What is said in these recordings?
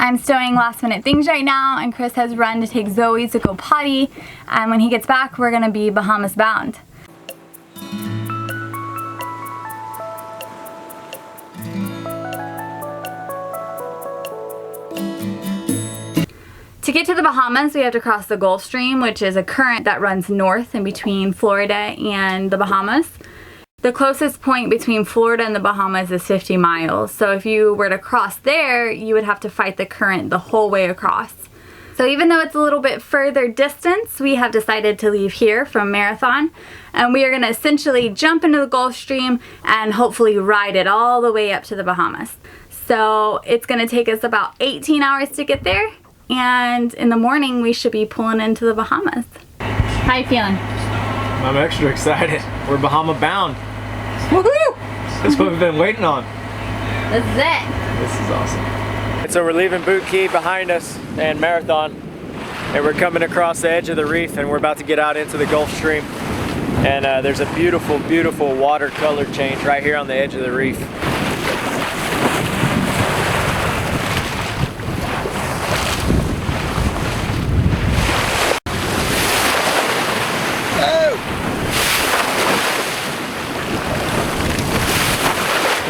I'm stowing last minute things right now, and Chris has run to take Zoe to go potty, and when he gets back we're gonna be Bahamas bound. To get to the Bahamas, we have to cross the Gulf Stream, which is a current that runs north in between Florida and the Bahamas. The closest point between Florida and the Bahamas is 50 miles. So if you were to cross there, you would have to fight the current the whole way across. So even though it's a little bit further distance, we have decided to leave here from Marathon. And we are going to essentially jump into the Gulf Stream and hopefully ride it all the way up to the Bahamas. So it's going to take us about 18 hours to get there. And in the morning, we should be pulling into the Bahamas. How you feeling? I'm extra excited. We're Bahama bound. Woohoo! That's what we've been waiting on. This is it. This is awesome. So we're leaving Boot Key behind us and Marathon, and we're coming across the edge of the reef, and we're about to get out into the Gulf Stream. And there's a beautiful, beautiful watercolor change right here on the edge of the reef.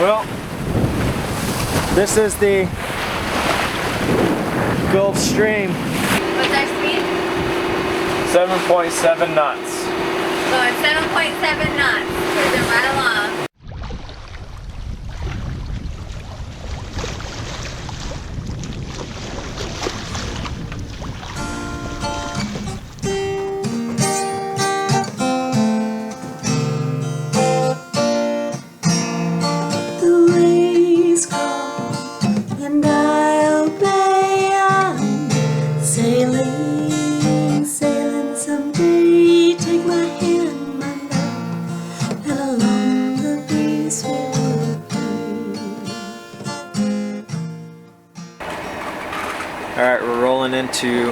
Well, this is the Gulf Stream. What's our speed? 7.7 knots. Going 7.7 knots. Cruising right along. Alright, we're rolling into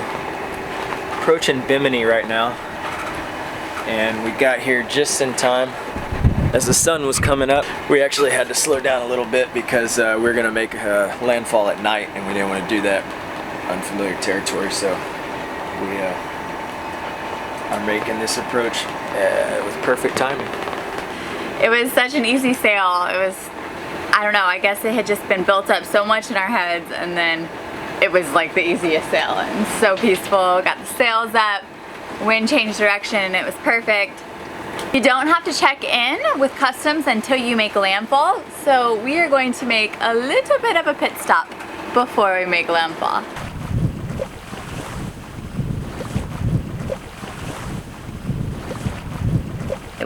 approaching Bimini right now, and we got here just in time as the sun was coming up. We actually had to slow down a little bit because we're going to make landfall at night, and we didn't want to do that unfamiliar territory, so we are making this approach with perfect timing. It was such an easy sail. It was, I don't know, I guess it had just been built up so much in our heads, and then it was like the easiest sail, and so peaceful. Got the sails up, wind changed direction, it was perfect. You don't have to check in with customs until you make landfall, so we are going to make a little bit of a pit stop before we make landfall.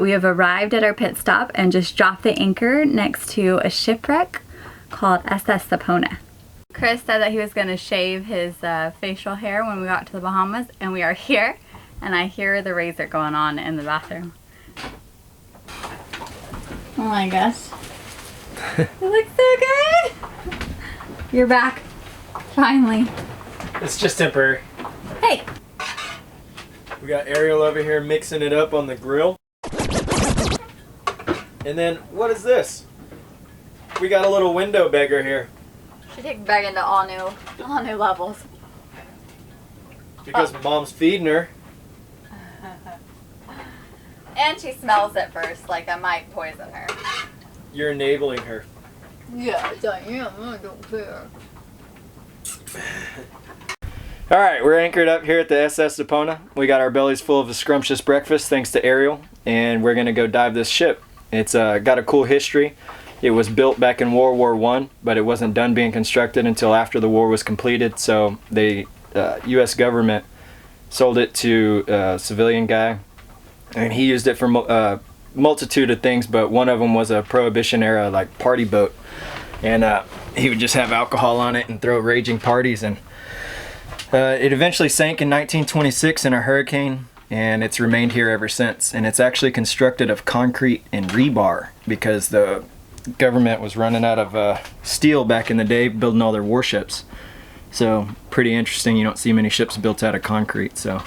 We have arrived at our pit stop and just dropped the anchor next to a shipwreck called SS Sapona. Chris said that he was going to shave his facial hair when we got to the Bahamas, and we are here, and I hear the razor going on in the bathroom. Oh my gosh. It looks so good! You're back. Finally. It's just temporary. Hey! We got Ariel over here mixing it up on the grill. And then, what is this? We got a little window beggar here. Should take Megan to all new levels. Because Mom's feeding her. And she smells it first, like I might poison her. You're enabling her. Yeah, I am. I don't care. Alright, we're anchored up here at the SS Sapona. We got our bellies full of a scrumptious breakfast thanks to Ariel, and we're going to go dive this ship. It's got a cool history. It was built back in World War I, but it wasn't done being constructed until after the war was completed, so the U.S. government sold it to a civilian guy, and he used it for a multitude of things, but one of them was a Prohibition era like party boat, and he would just have alcohol on it and throw raging parties, and it eventually sank in 1926 in a hurricane, and it's remained here ever since. And it's actually constructed of concrete and rebar because the government was running out of steel back in the day building all their warships. So pretty interesting. You don't see many ships built out of concrete, so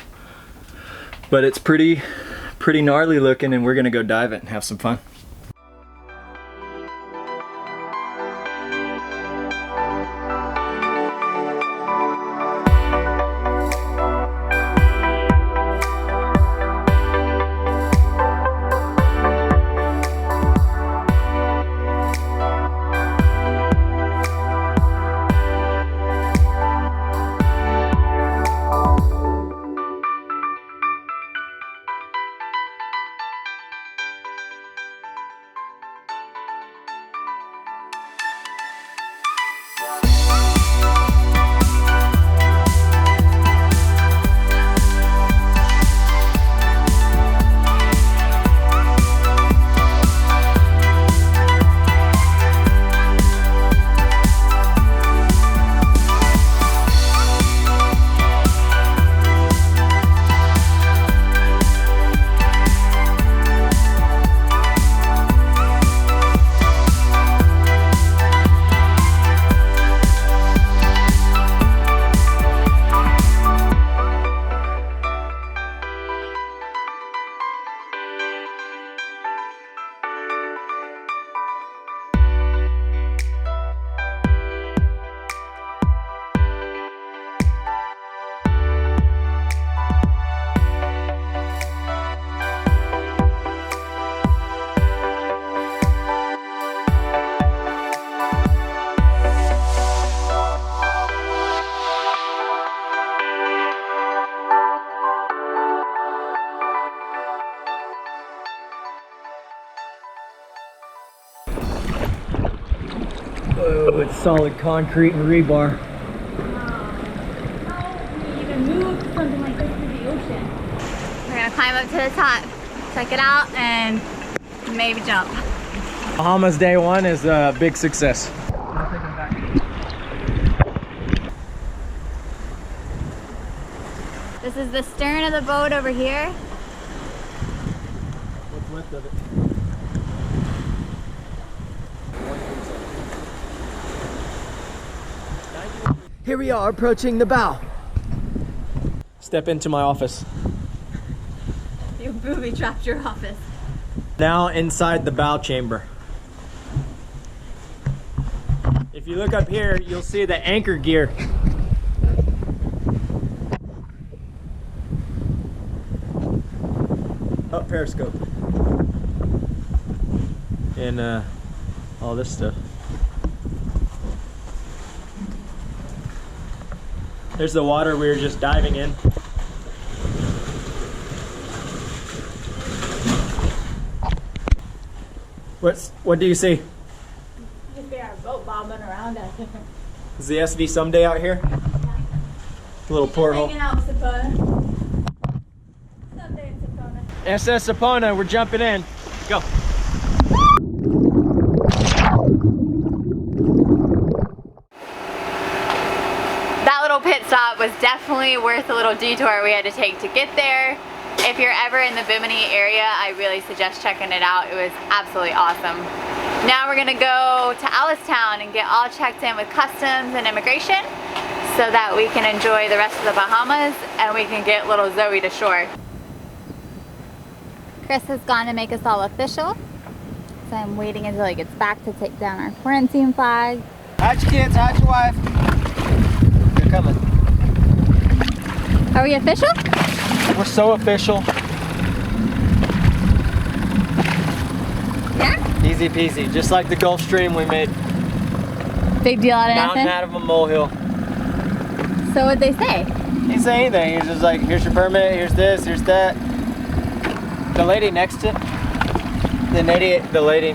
but it's pretty gnarly looking, and we're gonna go dive it and have some fun. solid concrete and rebar. We even moved something like this to the ocean. We're gonna climb up to the top, check it out, and maybe jump. Bahamas day one is a big success. This is the stern of the boat over here. What's left of it? Here we are approaching the bow. Step into my office. You booby trapped your office. Now inside the bow chamber. If you look up here, you'll see the anchor gear. Oh, periscope. And all this stuff. There's the water we were just diving in. What do you see? Just see our boat bobbing around us. Is the SV someday out here? Yeah. A little porthole. Hanging out with Sapona. Someday in Sapona. SS Sapona, we're jumping in. Go. That little pit stop was definitely worth the little detour we had to take to get there. If you're ever in the Bimini area, I really suggest checking it out. It was absolutely awesome. Now we're gonna go to Alistown and get all checked in with customs and immigration so that we can enjoy the rest of the Bahamas and we can get little Zoe to shore. Chris has gone to make us all official. So I'm waiting until he gets back to take down our quarantine flag. Hide your kids, hide your wife. They're coming. Are we official? We're so official. Yeah? Easy peasy, just like the Gulf Stream we made. Big deal out of Mountain nothing? out of a molehill. So what'd they say? He didn't say anything. He was just like, here's your permit, here's this, here's that. The lady next to the lady.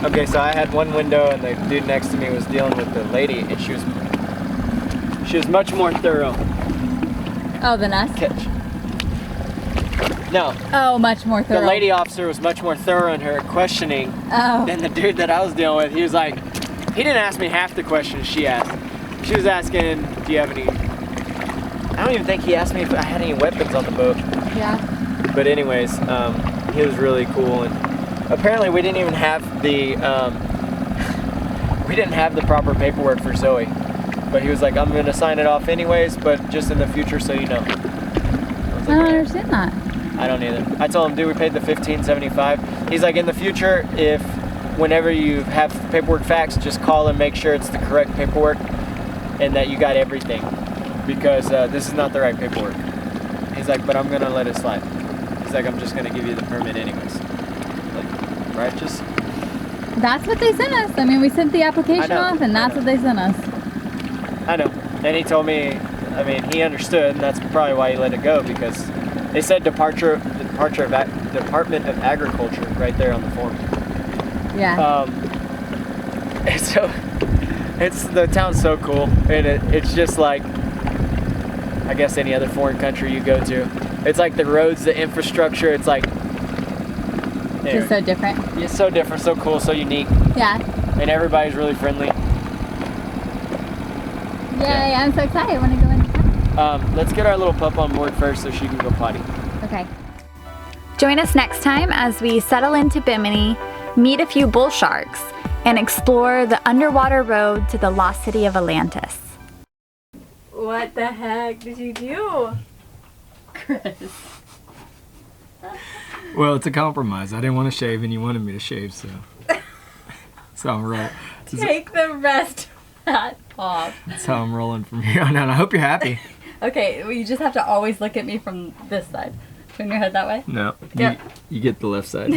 Okay, so I had one window and the dude next to me was dealing with the lady and she was much more thorough. Oh, than us? Catch. No. Oh, much more thorough. The lady officer was much more thorough in her questioning than the dude that I was dealing with. He was like, he didn't ask me half the questions she asked. She was asking, do you have any, I don't even think he asked me if I had any weapons on the boat. Yeah. But anyways, he was really cool, and apparently we didn't even have the proper paperwork for Zoe. But he was like, I'm gonna sign it off anyways, but just in the future so you know. I don't understand that. I don't either. I told him, dude, we paid the $15.75. He's like, in the future, if whenever you have paperwork faxed, just call and make sure it's the correct paperwork and that you got everything, because this is not the right paperwork. He's like, but I'm gonna let it slide. He's like, I'm just gonna give you the permit anyways. Like, righteous? That's what they sent us. I mean, we sent the application off and that's what they sent us. I know. And he told me, I mean, he understood, and that's probably why he let it go, because they said Department of Agriculture right there on the form. Yeah. The town's so cool, and it's just like, I guess any other foreign country you go to. It's like the roads, the infrastructure, it's like, anyway, just so different. It's so different, so cool, so unique. Yeah. And everybody's really friendly. Yay, I'm so excited. I want to go in. Let's get our little pup on board first so she can go potty. Okay. Join us next time as we settle into Bimini, meet a few bull sharks, and explore the underwater road to the lost city of Atlantis. What the heck did you do, Chris? Well, it's a compromise. I didn't want to shave and you wanted me to shave, so I'm rolling. Take the rest of that off. That's how I'm rolling from here on out. I hope you're happy. Okay, well, you just have to always look at me from this side. Turn your head that way. No, Yeah. you get the left side.